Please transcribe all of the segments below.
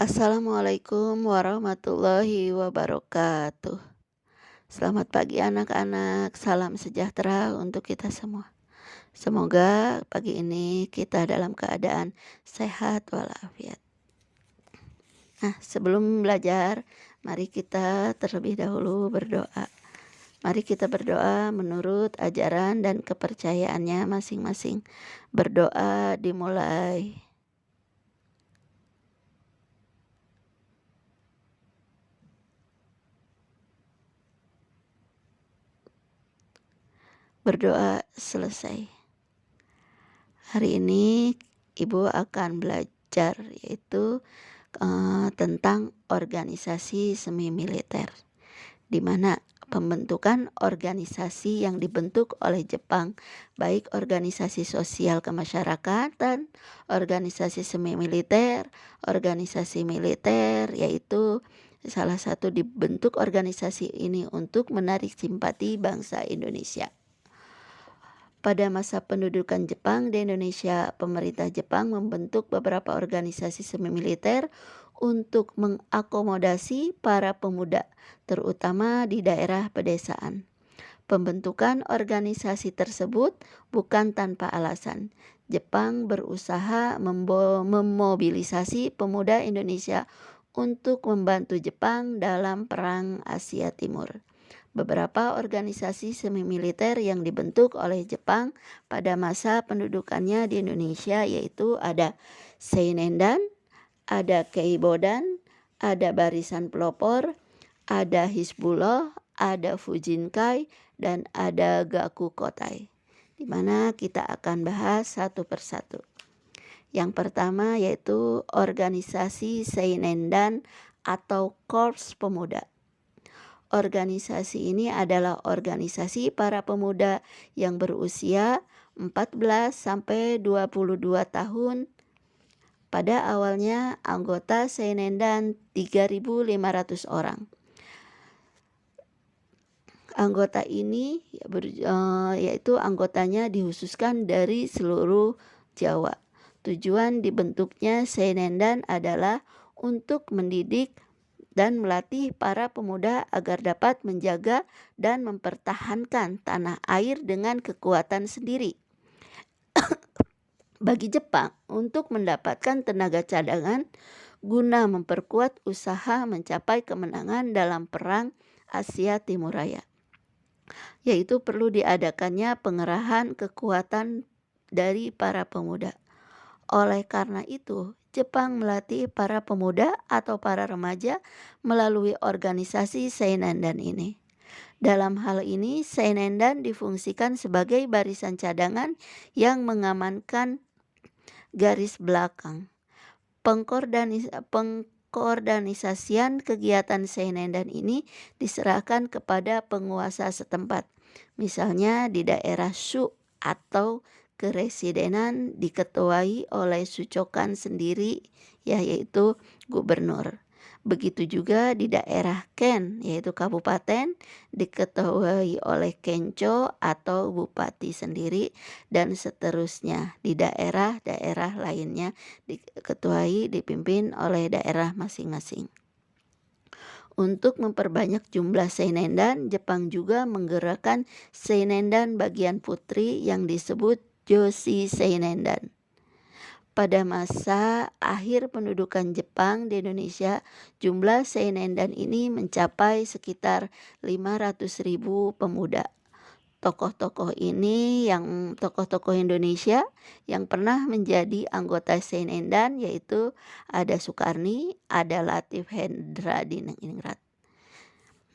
Assalamualaikum warahmatullahi wabarakatuh. Selamat pagi anak-anak, salam sejahtera untuk kita semua. Semoga pagi ini kita dalam keadaan sehat walafiat. Nah, sebelum belajar, mari kita terlebih dahulu berdoa. Mari kita berdoa menurut ajaran dan kepercayaannya masing-masing. Berdoa dimulai. Berdoa selesai. Hari ini Ibu akan belajar yaitu tentang organisasi semi militer, di mana pembentukan organisasi yang dibentuk oleh Jepang, baik organisasi sosial kemasyarakatan, organisasi semi militer, organisasi militer, yaitu salah satu dibentuk organisasi ini untuk menarik simpati bangsa Indonesia. Pada masa pendudukan Jepang di Indonesia, pemerintah Jepang membentuk beberapa organisasi semi militer untuk mengakomodasi para pemuda, terutama di daerah pedesaan. Pembentukan organisasi tersebut bukan tanpa alasan. Jepang berusaha memobilisasi pemuda Indonesia untuk membantu Jepang dalam Perang Asia Timur. Beberapa organisasi semi militer yang dibentuk oleh Jepang pada masa pendudukannya di Indonesia yaitu ada Seinendan, ada Keibodan, ada Barisan Pelopor, ada Hizbullah, ada Fujinkai, dan ada Gakukotai, di mana kita akan bahas satu persatu. Yang pertama yaitu organisasi Seinendan atau Korps Pemuda. Organisasi ini adalah organisasi para pemuda yang berusia 14 sampai 22 tahun. Pada awalnya anggota Seinendan 3.500 orang. Anggota ini yaitu anggotanya dikhususkan dari seluruh Jawa. Tujuan dibentuknya Seinendan adalah untuk mendidik dan melatih para pemuda agar dapat menjaga dan mempertahankan tanah air dengan kekuatan sendiri. Bagi Jepang, untuk mendapatkan tenaga cadangan guna memperkuat usaha mencapai kemenangan dalam Perang Asia Timur Raya, yaitu perlu diadakannya pengerahan kekuatan dari para pemuda. Oleh karena itu, Jepang melatih para pemuda atau para remaja melalui organisasi Seinendan ini. Dalam hal ini, Seinendan difungsikan sebagai barisan cadangan yang mengamankan garis belakang. Pengkoordinasian kegiatan Seinendan ini diserahkan kepada penguasa setempat. Misalnya di daerah Shu atau keresidenan diketuai oleh Sucokan sendiri, yaitu gubernur. Begitu juga di daerah Ken, yaitu kabupaten, diketuai oleh Kencho atau bupati sendiri, dan seterusnya. Di daerah-daerah lainnya diketuai dipimpin oleh daerah masing-masing. Untuk memperbanyak jumlah Seinendan, Jepang juga menggerakkan Seinendan bagian putri yang disebut Joshi Seinendan. Pada masa akhir pendudukan Jepang di Indonesia, jumlah Seinendan ini mencapai sekitar 500.000 pemuda. Tokoh-tokoh Indonesia yang pernah menjadi anggota Seinendan yaitu ada Sukarni, ada Latif Hendra Diningrat.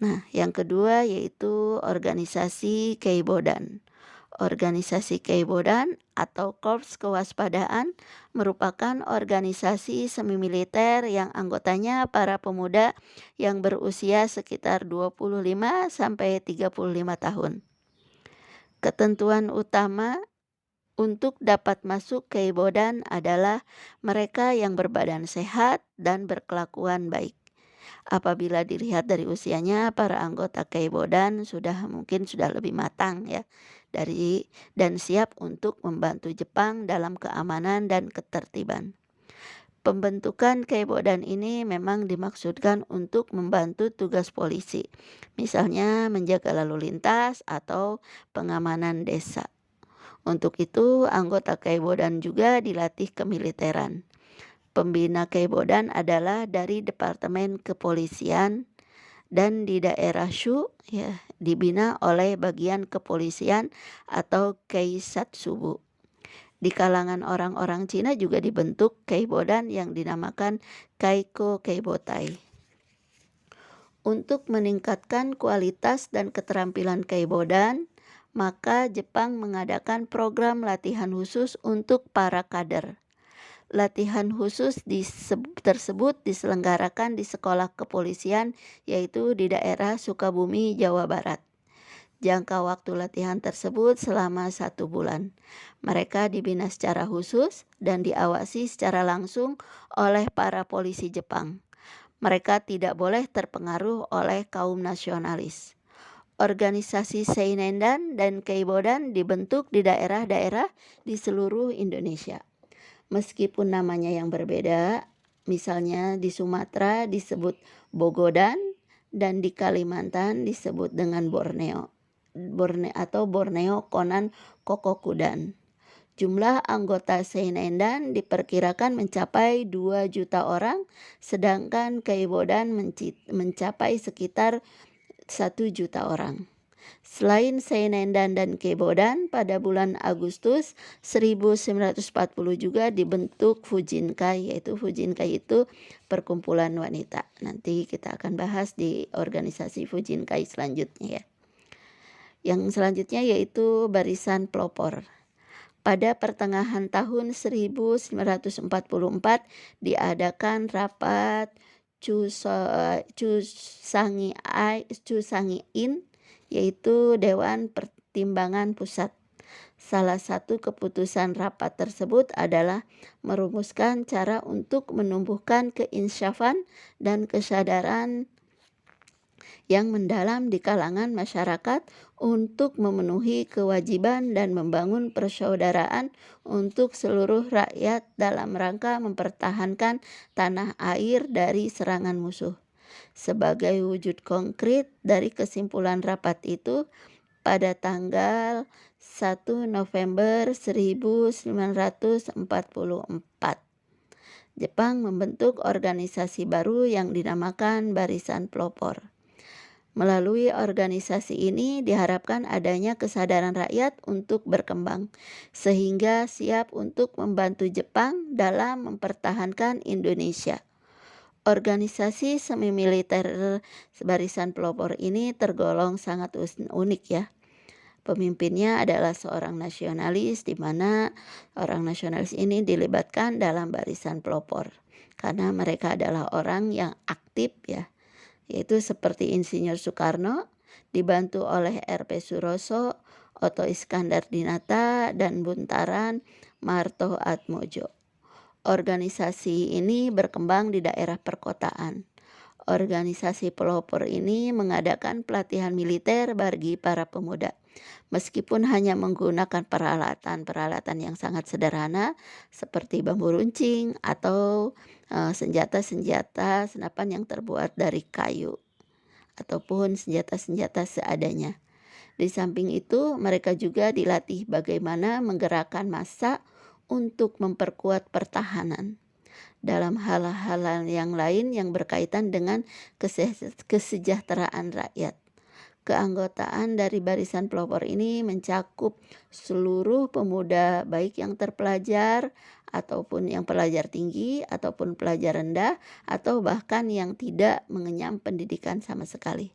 Nah, yang kedua yaitu organisasi Keibodan. Organisasi Keibodan atau Korps Kewaspadaan merupakan organisasi semi militer yang anggotanya para pemuda yang berusia sekitar 25 sampai 35 tahun. Ketentuan utama untuk dapat masuk Keibodan adalah mereka yang berbadan sehat dan berkelakuan baik. Apabila dilihat dari usianya, para anggota Keibodan mungkin sudah lebih matang ya dan siap untuk membantu Jepang dalam keamanan dan ketertiban. Pembentukan Keibodan ini memang dimaksudkan untuk membantu tugas polisi, misalnya menjaga lalu lintas atau pengamanan desa. Untuk itu, anggota Keibodan juga dilatih kemiliteran. Pembina Keibodan adalah dari Departemen Kepolisian dan di daerah Shu ya dibina oleh bagian kepolisian atau Keisatsubu. Di kalangan orang-orang Cina juga dibentuk Keibodan yang dinamakan Kaiko Keibotai. Untuk meningkatkan kualitas dan keterampilan Keibodan, maka Jepang mengadakan program latihan khusus untuk para kader. Latihan khusus tersebut diselenggarakan di sekolah kepolisian, yaitu di daerah Sukabumi, Jawa Barat. Jangka waktu latihan tersebut selama 1 bulan. Mereka dibina secara khusus dan diawasi secara langsung oleh para polisi Jepang. Mereka tidak boleh terpengaruh oleh kaum nasionalis. Organisasi Seinendan dan Keibodan dibentuk di daerah-daerah di seluruh Indonesia. Meskipun namanya yang berbeda, misalnya di Sumatera disebut Bogodan dan di Kalimantan disebut dengan Borneo atau Borneo Konan Kokokudan. Jumlah anggota Seinendan diperkirakan mencapai 2 juta orang, sedangkan Keibodan mencapai sekitar 1 juta orang. Selain Seinendan dan Keibodan, pada bulan Agustus 1940 juga dibentuk Fujinkai, yaitu Fujinkai itu perkumpulan wanita. Nanti kita akan bahas di organisasi Fujinkai selanjutnya ya. Yang selanjutnya yaitu Barisan Pelopor. Pada pertengahan tahun 1944 diadakan rapat Chusangi-in, yaitu Dewan Pertimbangan Pusat. Salah satu keputusan rapat tersebut adalah merumuskan cara untuk menumbuhkan keinsyafan dan kesadaran yang mendalam di kalangan masyarakat untuk memenuhi kewajiban dan membangun persaudaraan untuk seluruh rakyat dalam rangka mempertahankan tanah air dari serangan musuh. Sebagai wujud konkret dari kesimpulan rapat itu, pada tanggal 1 November 1944, Jepang membentuk organisasi baru yang dinamakan Barisan Pelopor. Melalui organisasi ini diharapkan adanya kesadaran rakyat untuk berkembang, sehingga siap untuk membantu Jepang dalam mempertahankan Indonesia. Organisasi semi-militer Barisan Pelopor ini tergolong sangat unik ya. Pemimpinnya adalah seorang nasionalis, di mana orang nasionalis ini dilibatkan dalam Barisan Pelopor karena mereka adalah orang yang aktif ya, yaitu seperti Insinyur Soekarno, dibantu oleh R.P. Suroso, Oto Iskandar Dinata, dan Buntaran Marto Atmojo. Organisasi ini berkembang di daerah perkotaan. Organisasi pelopor ini mengadakan pelatihan militer bagi para pemuda. Meskipun hanya menggunakan peralatan yang sangat sederhana seperti bambu runcing atau senjata-senjata senapan yang terbuat dari kayu ataupun senjata-senjata seadanya. Di samping itu, mereka juga dilatih bagaimana menggerakkan massa untuk memperkuat pertahanan. Dalam hal-hal yang lain yang berkaitan dengan kesejahteraan rakyat. Keanggotaan dari Barisan Pelopor ini mencakup seluruh pemuda, baik yang terpelajar ataupun yang pelajar tinggi ataupun pelajar rendah atau bahkan yang tidak mengenyam pendidikan sama sekali.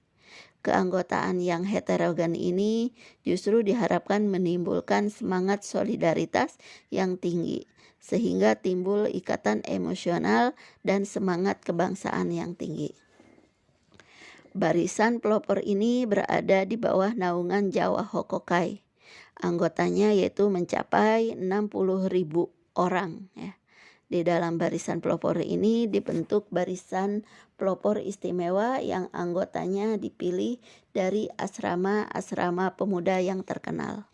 Keanggotaan yang heterogen ini justru diharapkan menimbulkan semangat solidaritas yang tinggi, sehingga timbul ikatan emosional dan semangat kebangsaan yang tinggi. Barisan Pelopor ini berada di bawah naungan Jawa Hokokai. Anggotanya yaitu mencapai 60.000 orang ya. Di dalam Barisan Pelopor ini dibentuk Barisan Pelopor Istimewa yang anggotanya dipilih dari asrama-asrama pemuda yang terkenal.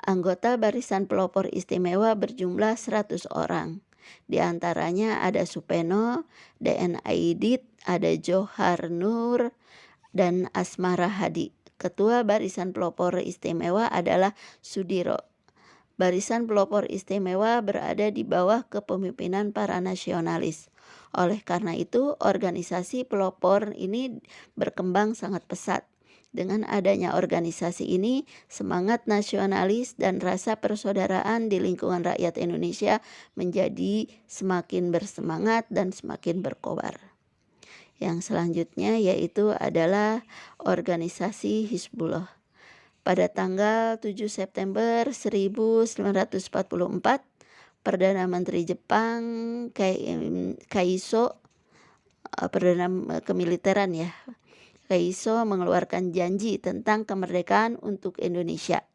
Anggota Barisan Pelopor Istimewa berjumlah 100 orang. Di antaranya ada Supeno, DN Aidit, ada Johar Nur, dan Asmara Hadi. Ketua Barisan Pelopor Istimewa adalah Sudiro. Barisan Pelopor Istimewa berada di bawah kepemimpinan para nasionalis. Oleh karena itu, organisasi pelopor ini berkembang sangat pesat. Dengan adanya organisasi ini, semangat nasionalis dan rasa persaudaraan di lingkungan rakyat Indonesia menjadi semakin bersemangat dan semakin berkobar. Yang selanjutnya yaitu adalah organisasi Hizbullah. Pada tanggal 7 September 1944, Perdana Menteri Jepang Kaiso, Perdana Kemiliteran ya, Kaiso mengeluarkan janji tentang kemerdekaan untuk Indonesia.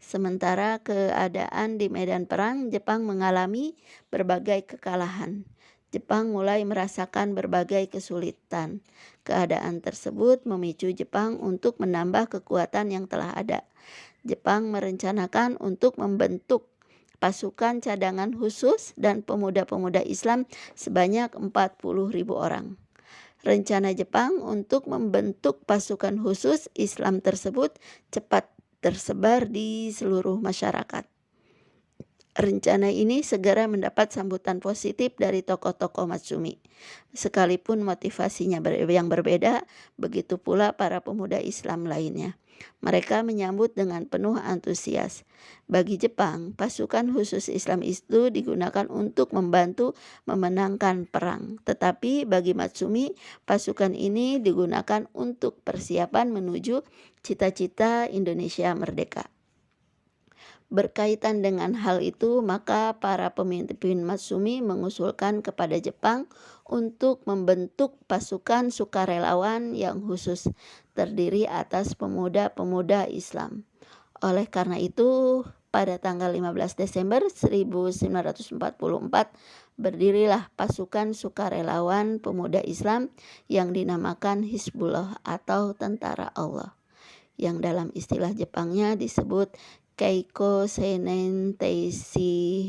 Sementara keadaan di medan perang, Jepang mengalami berbagai kekalahan. Jepang mulai merasakan berbagai kesulitan. Keadaan tersebut memicu Jepang untuk menambah kekuatan yang telah ada. Jepang merencanakan untuk membentuk pasukan cadangan khusus dan pemuda-pemuda Islam sebanyak 40.000 orang. Rencana Jepang untuk membentuk pasukan khusus Islam tersebut cepat tersebar di seluruh masyarakat. Rencana ini segera mendapat sambutan positif dari tokoh-tokoh Matsumi. Sekalipun motivasinya yang berbeda, begitu pula para pemuda Islam lainnya. Mereka menyambut dengan penuh antusias. Bagi Jepang, pasukan khusus Islam itu digunakan untuk membantu memenangkan perang. Tetapi bagi Matsumi, pasukan ini digunakan untuk persiapan menuju cita-cita Indonesia merdeka. Berkaitan dengan hal itu, maka para pemimpin Matsumi mengusulkan kepada Jepang untuk membentuk pasukan sukarelawan yang khusus terdiri atas pemuda-pemuda Islam. Oleh karena itu, pada tanggal 15 Desember 1944 berdirilah pasukan sukarelawan pemuda Islam yang dinamakan Hizbullah atau Tentara Allah, yang dalam istilah Jepangnya disebut Keiko Seinen Teisi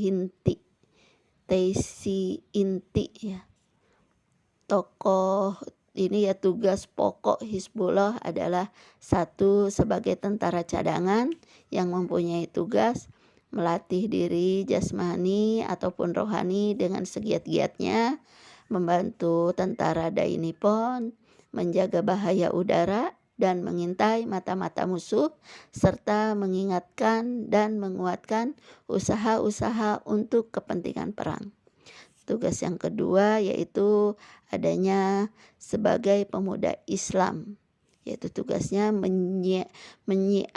Inti ya. Tokoh ini ya, tugas pokok Hizbullah adalah satu, sebagai tentara cadangan yang mempunyai tugas melatih diri jasmani ataupun rohani dengan segiat-giatnya, membantu tentara Dai Nippon, menjaga bahaya udara dan mengintai mata-mata musuh, serta mengingatkan dan menguatkan usaha-usaha untuk kepentingan perang. Tugas yang kedua yaitu adanya sebagai pemuda Islam, yaitu tugasnya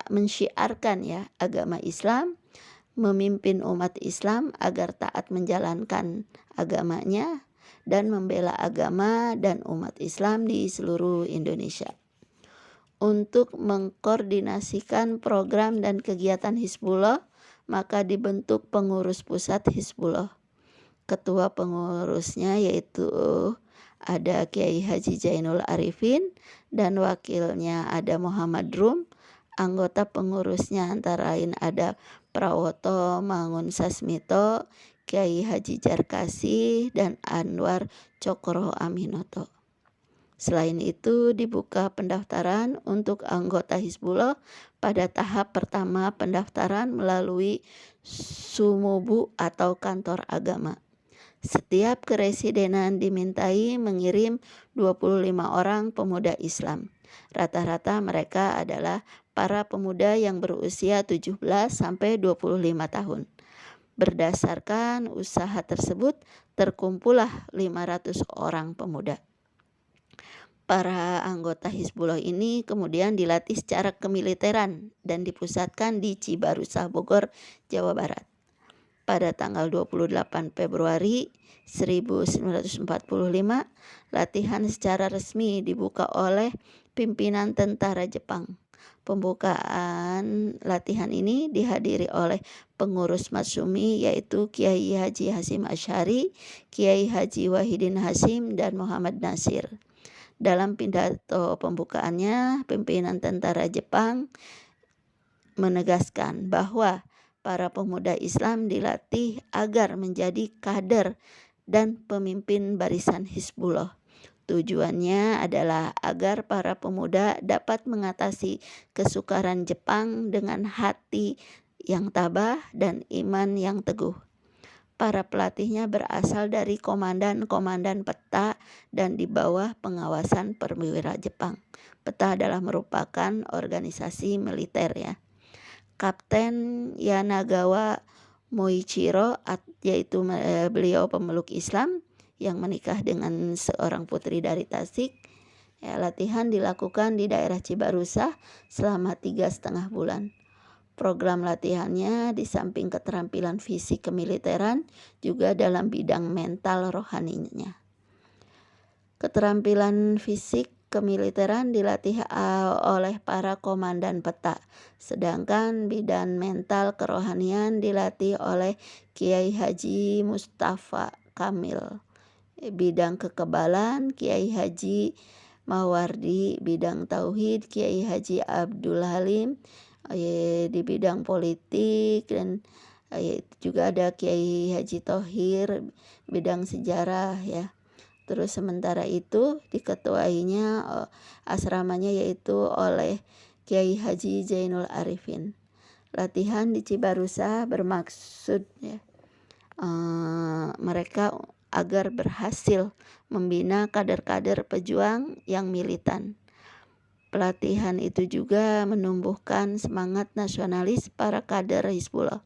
mensyiarkan ya agama Islam, memimpin umat Islam agar taat menjalankan agamanya, dan membela agama dan umat Islam di seluruh Indonesia. Untuk mengkoordinasikan program dan kegiatan Hizbullah, maka dibentuk pengurus pusat Hizbullah. Ketua pengurusnya yaitu ada Kiai Haji Zainul Arifin dan wakilnya ada Muhammad Rum. Anggota pengurusnya antara lain ada Prawoto Mangun Sasmito, Kiai Haji Jarkasi, dan Anwar Cokro Aminoto. Selain itu, dibuka pendaftaran untuk anggota Hizbullah pada tahap pertama pendaftaran melalui Sumubu atau kantor agama. Setiap keresidenan dimintai mengirim 25 orang pemuda Islam. Rata-rata mereka adalah para pemuda yang berusia 17 sampai 25 tahun. Berdasarkan usaha tersebut, terkumpullah 500 orang pemuda. Para anggota Hizbullah ini kemudian dilatih secara kemiliteran dan dipusatkan di Cibarusah, Bogor, Jawa Barat. Pada tanggal 28 Februari 1945, latihan secara resmi dibuka oleh pimpinan tentara Jepang. Pembukaan latihan ini dihadiri oleh pengurus Matsumi yaitu Kiai Haji Hasyim Asy'ari, Kiai Haji Wahidin Hasyim, dan Muhammad Nasir. Dalam pidato pembukaannya, pimpinan tentara Jepang menegaskan bahwa para pemuda Islam dilatih agar menjadi kader dan pemimpin barisan Hizbullah. Tujuannya adalah agar para pemuda dapat mengatasi kesukaran Jepang dengan hati yang tabah dan iman yang teguh. Para pelatihnya berasal dari komandan-komandan peta dan di bawah pengawasan perwira Jepang. Peta adalah merupakan organisasi militer ya. Kapten Yanagawa Moichiro, yaitu beliau pemeluk Islam yang menikah dengan seorang putri dari Tasik. Ya, latihan dilakukan di daerah Cibarusah selama 3,5 bulan. Program latihannya di samping keterampilan fisik kemiliteran juga dalam bidang mental rohaninya. Keterampilan fisik kemiliteran dilatih oleh para komandan peta, sedangkan bidang mental kerohanian dilatih oleh Kiai Haji Mustafa Kamil. Bidang kekebalan Kiai Haji Mawardi, bidang tauhid Kiai Haji Abdul Halim, di bidang politik dan juga ada Kiai Haji Thohir bidang sejarah ya. Terus sementara itu diketuainya asramanya yaitu oleh Kiai Haji Zainul Arifin. Latihan di Cibarusah bermaksud ya, mereka agar berhasil membina kader-kader pejuang yang militan. Pelatihan itu juga menumbuhkan semangat nasionalis para kader Hizbullah.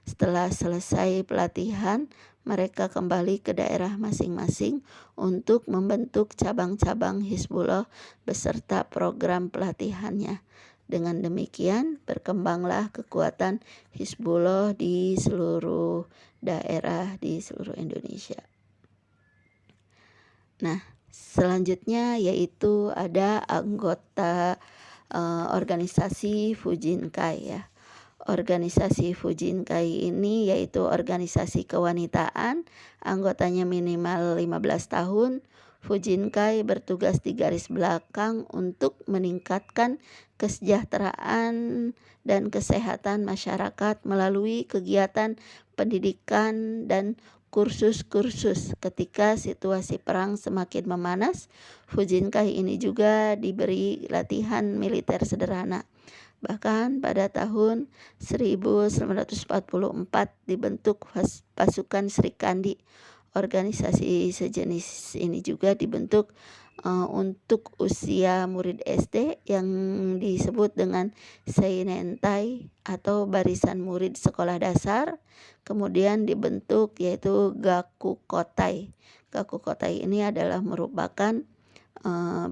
Setelah selesai pelatihan, mereka kembali ke daerah masing-masing untuk membentuk cabang-cabang Hizbullah beserta program pelatihannya. Dengan demikian, berkembanglah kekuatan Hizbullah di seluruh daerah di seluruh Indonesia. Nah, selanjutnya yaitu ada anggota organisasi Fujinkai ya. Organisasi Fujinkai ini yaitu organisasi kewanitaan, anggotanya minimal 15 tahun. Fujinkai bertugas di garis belakang untuk meningkatkan kesejahteraan dan kesehatan masyarakat melalui kegiatan pendidikan dan kursus-kursus. Ketika situasi perang semakin memanas, Fujinkai ini juga diberi latihan militer sederhana. Bahkan pada tahun 1944 dibentuk pasukan Sri Kandi. Organisasi sejenis ini juga dibentuk untuk usia murid SD yang disebut dengan Seinentai atau barisan murid sekolah dasar. Kemudian dibentuk yaitu Gakukotai. Gakukotai ini adalah merupakan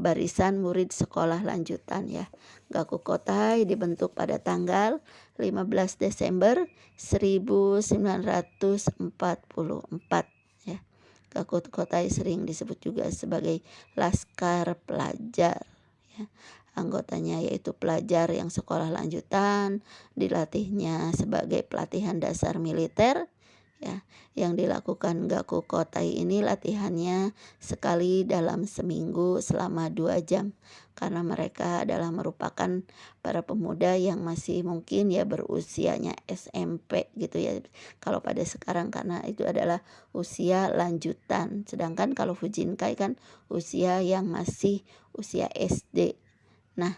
barisan murid sekolah lanjutan ya. Gakukotai dibentuk pada tanggal 15 Desember 1944 ya. Gakukotai sering disebut juga sebagai Laskar Pelajar ya. Anggotanya yaitu pelajar yang sekolah lanjutan, dilatihnya sebagai pelatihan dasar militer ya. Yang dilakukan Gakukotai ini latihannya sekali dalam seminggu selama 2 jam. Karena mereka adalah merupakan para pemuda yang masih mungkin ya berusianya SMP gitu ya. Kalau pada sekarang karena itu adalah usia lanjutan. Sedangkan kalau Fujinkai kan usia yang masih usia SD. Nah,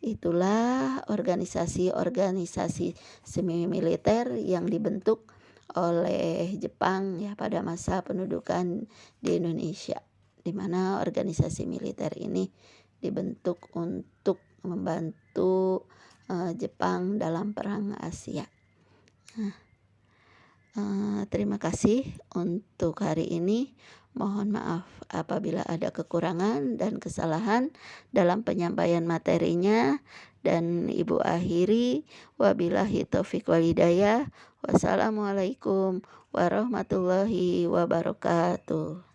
itulah organisasi-organisasi semi militer yang dibentuk oleh Jepang ya pada masa pendudukan di Indonesia, di mana organisasi militer ini dibentuk untuk membantu Jepang dalam perang Asia. Terima kasih untuk hari ini. Mohon maaf apabila ada kekurangan dan kesalahan dalam penyampaian materinya, dan Ibu akhiri wabillahi taufik wal hidayah. Wassalamualaikum warahmatullahi wabarakatuh.